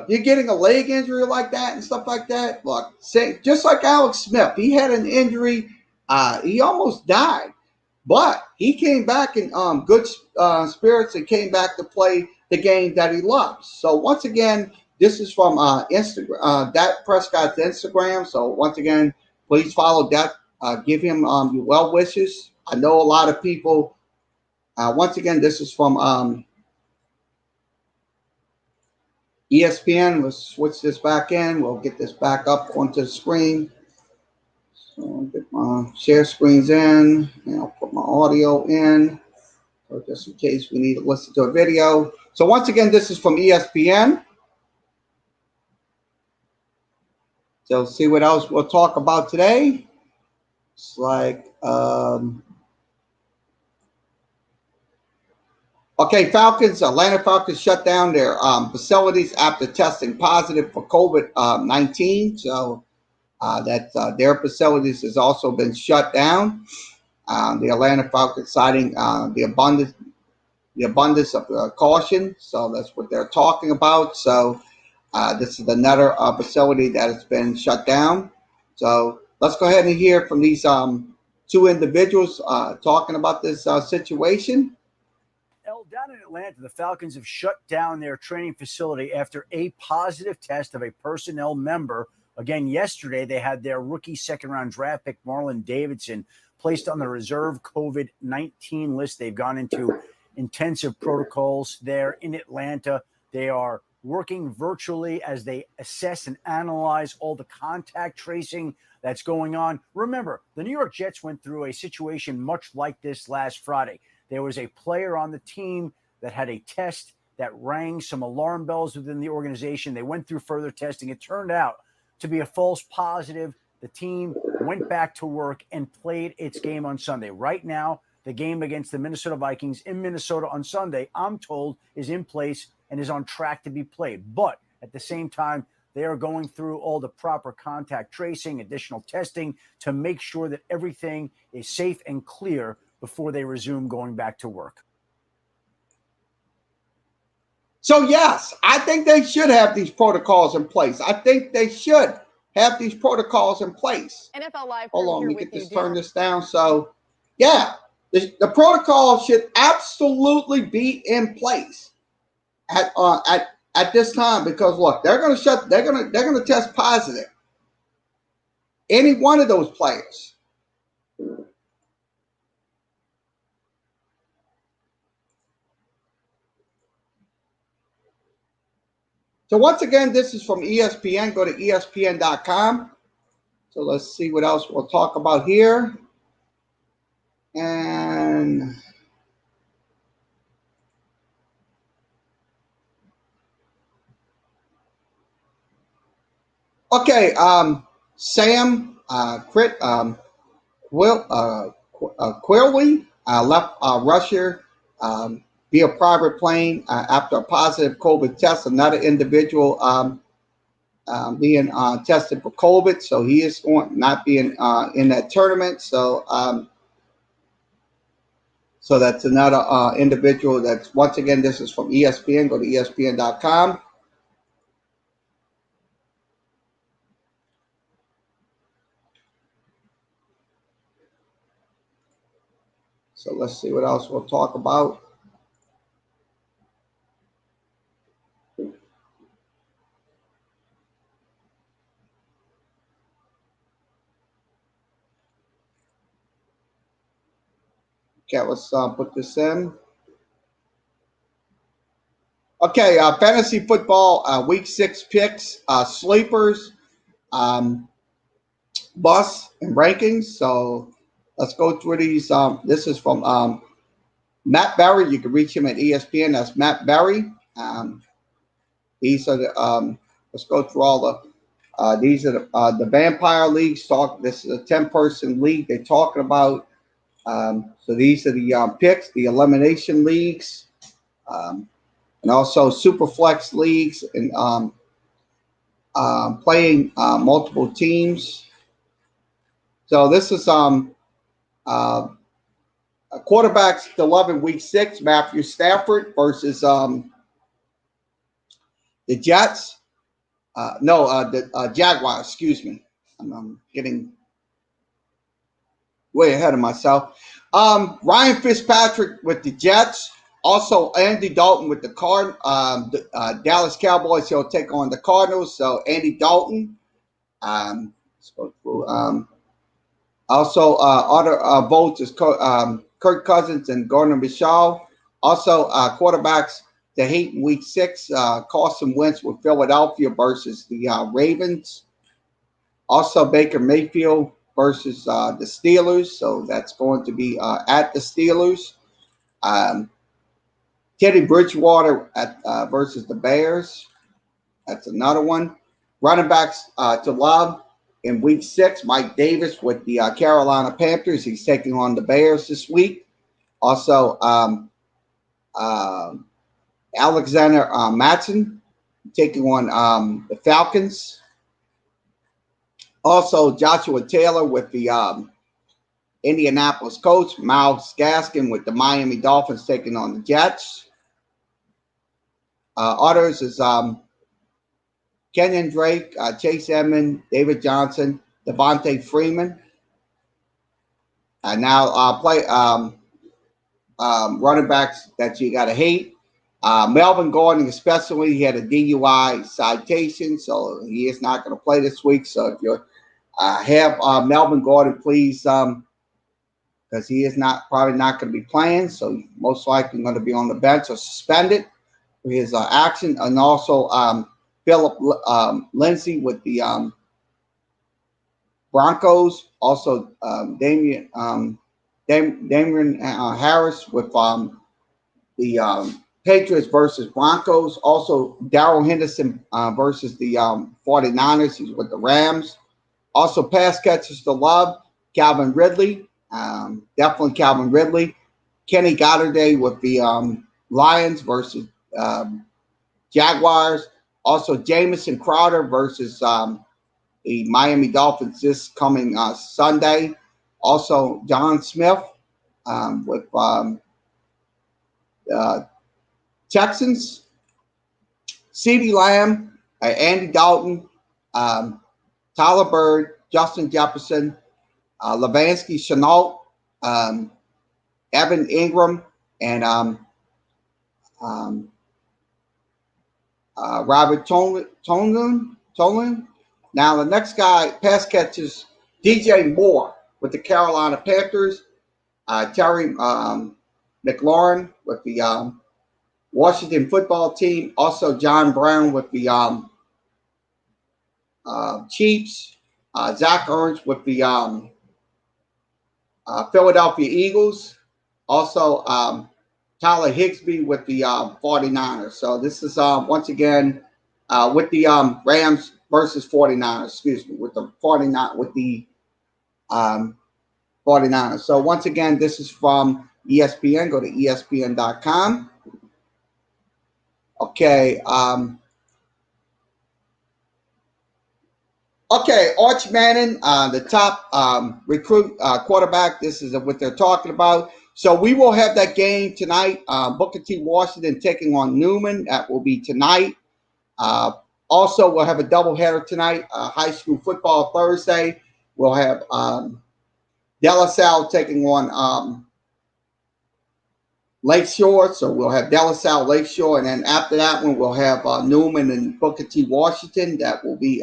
you're getting a leg injury like that and stuff like that. Look, just like Alex Smith, he had an injury. He almost died, but he came back in good spirits and came back to play the game that he loves. So once again, this is from Instagram, Dak Prescott's Instagram. So once again, please follow Dak. Give him your well wishes. I know a lot of people. Once again, this is from ESPN. Let's switch this back in. We'll get this back up onto the screen. So I'll get my share screens in, and I'll put my audio in. So just in case we need to listen to a video. So once again, this is from ESPN. So see what else we'll talk about today. It's like okay, Atlanta Falcons shut down their facilities after testing positive for COVID-19. So their facilities has also been shut down. The Atlanta Falcons citing the abundance of caution. So that's what they're talking about. So this is another facility that has been shut down. So let's go ahead and hear from these two individuals talking about this situation. Down in Atlanta, the Falcons have shut down their training facility after a positive test of a personnel member. Again, yesterday, they had their rookie second-round draft pick, Marlon Davidson, placed on the reserve COVID-19 list. They've gone into intensive protocols there in Atlanta. They are working virtually as they assess and analyze all the contact tracing that's going on. Remember, the New York Jets went through a situation much like this last Friday. there was a player on the team that had a test that rang some alarm bells within the organization. They went through further testing. It turned out to be a false positive. The team went back to work and played its game on Sunday. Right now, the game against the Minnesota Vikings in Minnesota on Sunday, I'm told, is in place and is on track to be played. But at the same time, they are going through all the proper contact tracing, additional testing to make sure that everything is safe and clear before they resume going back to work. So, yes, I think they should have these protocols in place. I think they should have these protocols in place. NFL Live. Hold on, let me get this, turn this down. So, yeah, the protocol should absolutely be in place at this time, because look, they're going to test positive. Any one of those players. So once again, this is from ESPN. Go to ESPN.com. So let's see what else we'll talk about here. And okay, Sam Quirley left Russia via private plane after a positive COVID test. Another individual being tested for COVID, so he is not being in that tournament. So so that's another individual. That's, once again, this is from ESPN. Go to ESPN.com. So let's see what else we'll talk about. Okay, let's put this in. Okay, fantasy football, week 6 picks, sleepers, busts, and rankings. So let's go through these. This is from Matt Berry. You can reach him at ESPN. That's Matt Berry. These are the. Let's go through all the. These are the Vampire Leagues. This is a 10-person league they're talking about. So these are the picks, the elimination leagues, and also super flex leagues, and playing multiple teams. So this is quarterbacks to 11 week 6, Matthew Stafford versus the Jets. The Jaguars, excuse me. I'm getting way ahead of myself. Ryan Fitzpatrick with the Jets. Also, Andy Dalton with the Dallas Cowboys. He'll take on the Cardinals. So, Andy Dalton. Also, other votes is Kirk Cousins and Gardner Minshew. Also, quarterbacks to hate in week 6. Carson Wentz with Philadelphia versus the Ravens. Also, Baker Mayfield versus the Steelers. So that's going to be at the Steelers. Teddy Bridgewater versus the Bears. That's another one. Running backs to love in week 6. Mike Davis with the Carolina Panthers. He's taking on the Bears this week. Also, Alexander Mattison taking on the Falcons. Also, Joshua Taylor with the Indianapolis Colts. Myles Gaskin with the Miami Dolphins taking on the Jets. Others is Kenyon Drake, Chase Edmonds, David Johnson, Devontae Freeman. And now play running backs that you got to hate. Melvin Gordon, especially, he had a DUI citation, so he is not going to play this week. So if you have Melvin Gordon, please, because he is probably not going to be playing, so most likely going to be on the bench or suspended for his action. And also Philip Lindsay with the Broncos. Also Damian Damian Harris with the Patriots versus Broncos. Also, Darrell Henderson versus the 49ers. He's with the Rams. Also, pass catchers to love, Calvin Ridley. Definitely Calvin Ridley. Kenny Golladay with the Lions versus Jaguars. Also, Jamison Crowder versus the Miami Dolphins this coming Sunday. Also, John Smith with Texans. CeeDee Lamb, Andy Dalton, Tyler Bird, Justin Jefferson, Levansky Chenault, Evan Ingram, and Robert Tolan. Now, the next guy, pass catches, DJ Moore with the Carolina Panthers, Terry McLaurin with the Washington football team, also John Brown with the Chiefs, Zach Ertz with the Philadelphia Eagles, also Tyler Higbee with the 49ers. So this is once again with the Rams versus 49ers, excuse me, with the 49ers. So once again, this is from ESPN. Go to ESPN.com. Okay. Okay, Arch Manning, the top recruit quarterback. This is what they're talking about. So we will have that game tonight. Booker T. Washington taking on Newman. That will be tonight. Also, we'll have a doubleheader tonight. High school football Thursday. We'll have De La Salle taking on Lakeshore. So we'll have De La Salle, Lakeshore, and then after that one, we'll have Newman and Booker T. Washington. That will be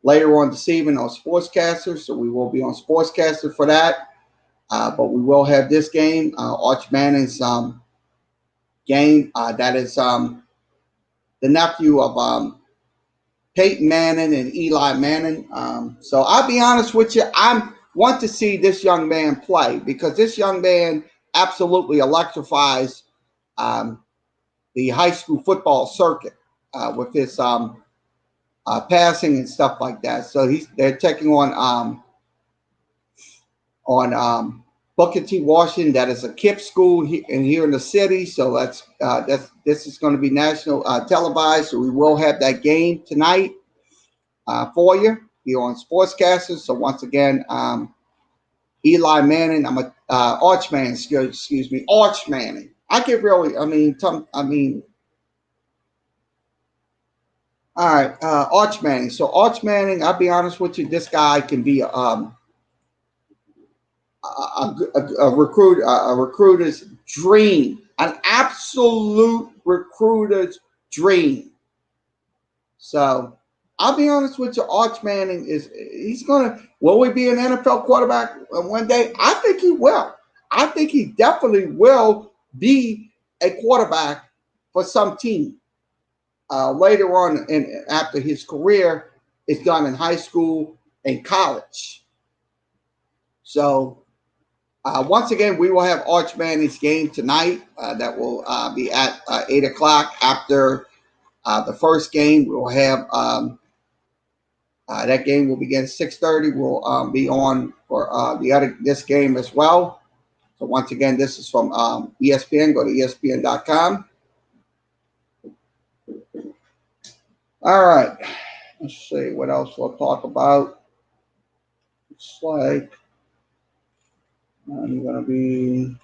later on this evening on Sportscaster, so we will be on Sportscaster for that. But we will have this game, Arch Manning's game. That is the nephew of Peyton Manning and Eli Manning. So I'll be honest with you, I want to see this young man play because this young man absolutely electrifies the high school football circuit with his passing and stuff like that. So they're taking on Booker T. Washington. That is a KIPP school here in the city. So this is going to be national televised. So we will have that game tonight for you here on Sportscasters. So once again, Eli Manning, Arch Manning, excuse me, Arch Manning. I get really, all right, Arch Manning. So Arch Manning, I'll be honest with you, this guy can be a recruiter's dream, an absolute recruiter's dream. So I'll be honest with you, Arch Manning will he be an NFL quarterback one day? I think he will. I think he definitely will be a quarterback for some team. Later on, after his career is done in high school and college. So, once again, we will have Arch Manning's game tonight. That will be at 8 o'clock after the first game. We'll have that game will begin at 6:30. We'll be on for this game as well. So, once again, this is from ESPN. Go to ESPN.com. All right, let's see what else we'll talk about. It's like I'm going to be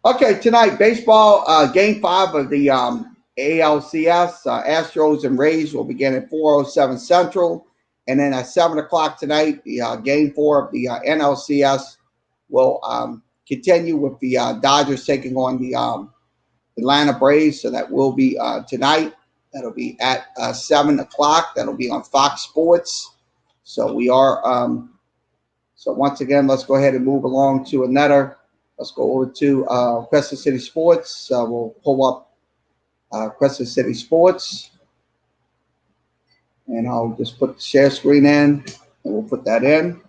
okay tonight. Baseball game 5 of the ALCS. Astros and Rays will begin at 4:07 Central, and then at 7 o'clock tonight, the game 4 of the NLCS will continue with the Dodgers taking on the Atlanta Braves. So that will be tonight. That'll be at 7 o'clock. That'll be on Fox Sports. So we are. So once again, let's go ahead and move along to another. Let's go over to Crescent City Sports. We'll pull up Crescent City Sports. And I'll just put the share screen in. And we'll put that in.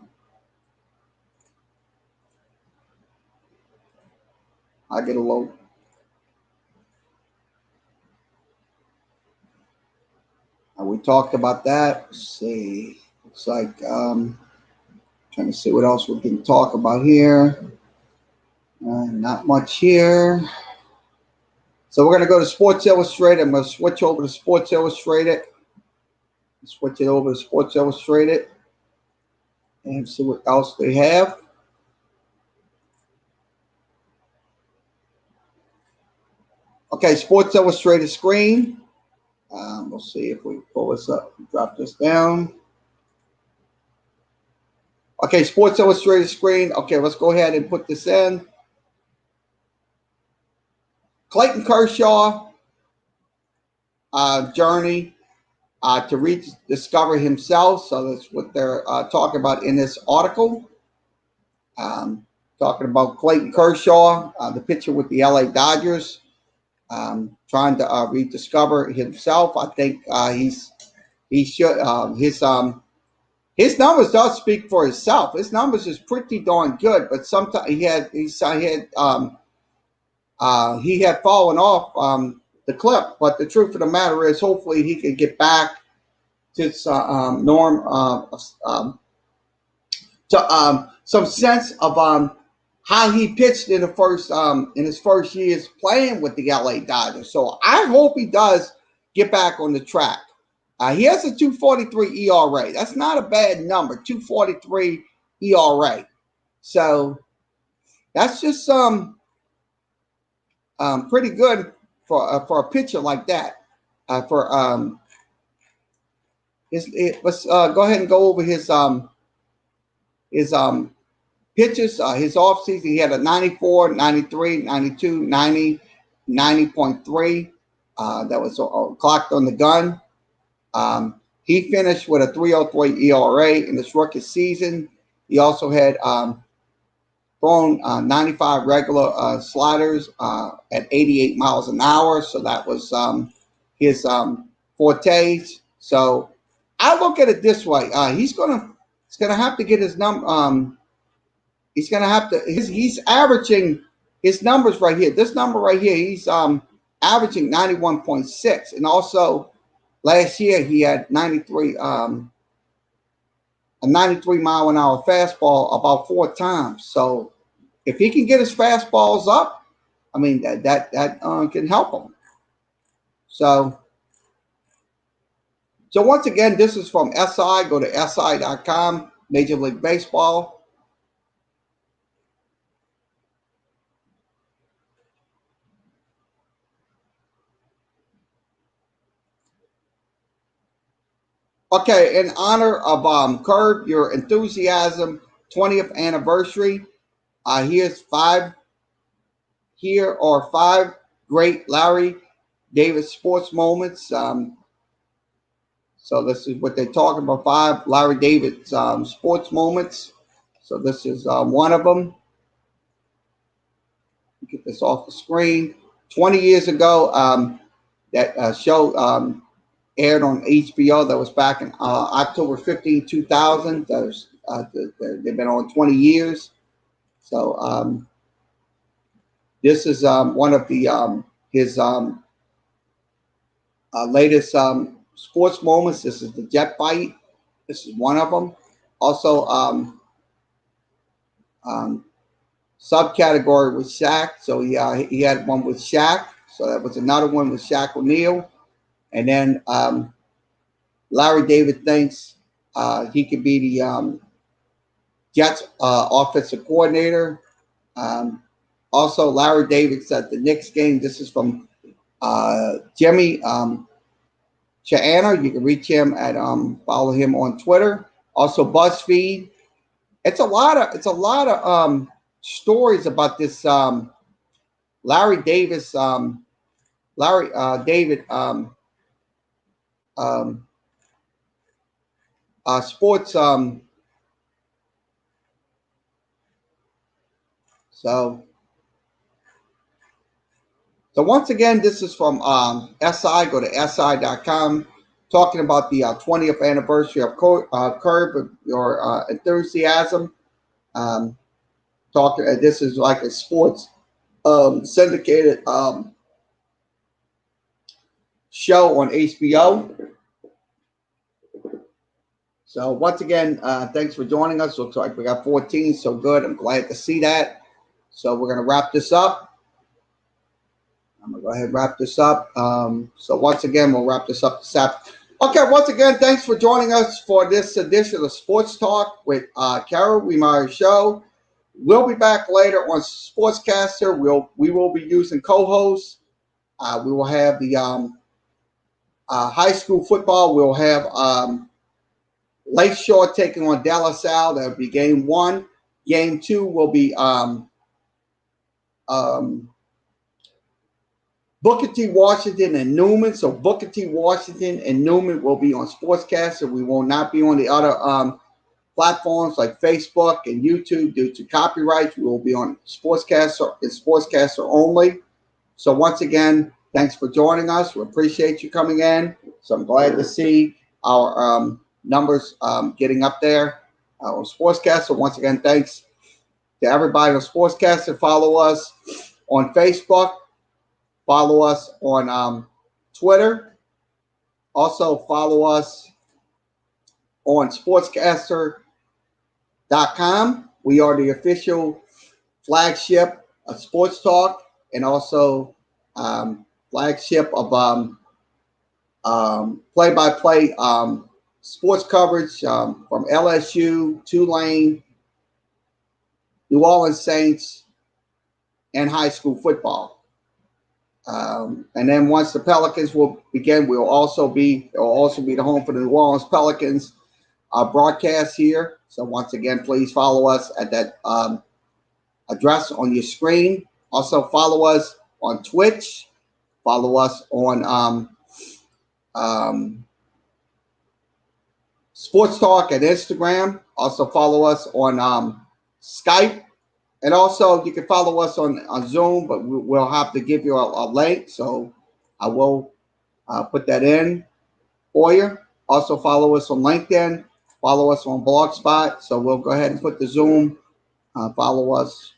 I get a load. We talked about that. Let's see. Looks like trying to see what else we can talk about here. Not much here. So we're going to go to Sports Illustrated. I'm going to switch over to Sports Illustrated. Switch it over to Sports Illustrated and see what else they have. Okay, Sports Illustrated screen. We'll see if we pull this up, drop this down. Okay, Sports Illustrated screen. Okay, let's go ahead and put this in. Clayton Kershaw journey to rediscover himself. So that's what they're talking about in this article. Talking about Clayton Kershaw, the pitcher with the LA Dodgers, trying to rediscover himself. I think he should. His numbers does speak for himself. His numbers is pretty darn good, but sometimes he had fallen off the cliff. But the truth of the matter is, hopefully, he can get back to some sense of how he pitched in his first years playing with the LA Dodgers. So I hope he does get back on the track. He has a 2.43 ERA. That's not a bad number, 2.43 ERA. So that's just pretty good for a pitcher like that. Let's go ahead and go over his pitches. His offseason, he had a 94, 93, 92, 90, 90.3. That was clocked on the gun. He finished with a 3.03 ERA in his rookie season. He also had thrown 95 regular sliders at 88 miles an hour. So that was his fortes. So I look at it this way: he's gonna have to get his number. He's gonna have to. He's averaging his numbers right here. This number right here, he's averaging 91.6, and also last year he had 93 a 93 mile an hour fastball about 4 times. So if he can get his fastballs up, I mean that can help him. So once again, this is from SI. Go to SI.com, Major League Baseball. Okay, in honor of Curb Your Enthusiasm 20th anniversary, here's 5 great Larry David sports moments. So this is what they're talking about, 5 Larry David sports moments. So this is one of them. Get this off the screen. 20 years ago, that show aired on HBO. That was back in October 15, 2000. That was, they've been on 20 years. So this is one of the his latest sports moments. This is the jet fight. This is one of them. Also, subcategory with Shaq. So he had one with Shaq. So that was another one with Shaq O'Neal. And then Larry David thinks he could be the Jets offensive coordinator. Also, Larry David's at the Knicks game. This is from Jimmy Chaana. You can reach him at follow him on Twitter. Also, BuzzFeed. It's a lot of stories about this Larry Davis. David sports. So once again, this is from SI. Go to SI.com, talking about the 20th anniversary of Curb Your Enthusiasm. This is like a Sports syndicated show on HBO. So once again, thanks for joining us. Looks like we got 14, so good. I'm glad to see that. So we're going to wrap this up. I'm going to go ahead and wrap this up. So once again, we'll wrap this up this afternoon. Okay, once again, thanks for joining us for this edition of Sports Talk with Kerry Wehmeyer Show. We'll be back later on Sportscaster. We will be using co-hosts. We will have the high school football. We'll have Lakeshore taking on De La Salle. That will be game 1. Game 2 will be Booker T. Washington and Newman. So Booker T. Washington and Newman will be on Sportscaster. We will not be on the other platforms like Facebook and YouTube due to copyrights. We will be on Sportscaster and Sportscaster only. So once again, thanks for joining us. We appreciate you coming in. So I'm glad to see our numbers getting up there on Sportscaster. Once again, thanks to everybody on Sportscaster. Follow us on Facebook. Follow us on Twitter. Also follow us on sportscaster.com. We are the official flagship of Sports Talk and also flagship of play-by-play sports coverage from LSU, Tulane, New Orleans Saints, and high school football. And then once the Pelicans will begin, it will also be the home for the New Orleans Pelicans broadcast here. So once again, please follow us at that address on your screen. Also follow us on Twitch. Follow us on Sports Talk at Instagram. Also follow us on Skype. And also, you can follow us on Zoom, but we'll have to give you a link. So I will put that in for you. Also, follow us on LinkedIn. Follow us on Blogspot. So we'll go ahead and put the Zoom. Follow us.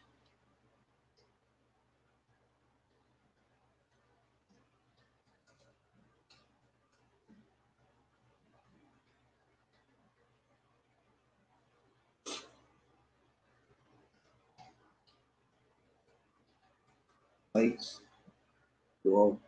Links. Cool.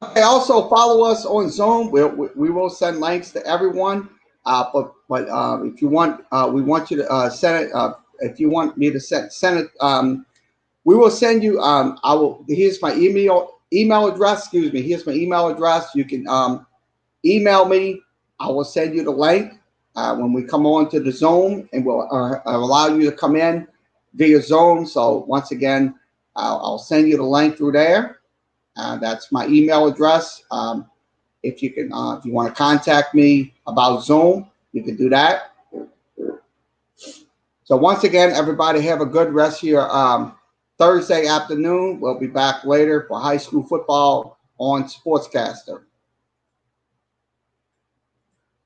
Okay, also follow us on Zoom. We will send links to everyone. But if you want, we want you to send it. If you want me to send it, we will send you. I will. Here's my email address. Excuse me. Here's my email address. You can email me. I will send you the link when we come on to the Zoom, and we'll allow you to come in via Zoom. So once again, I'll send you the link through there. That's my email address. If you want to contact me about Zoom, you can do that. So once again, everybody have a good rest of your Thursday afternoon. We'll be back later for high school football on Sportscaster.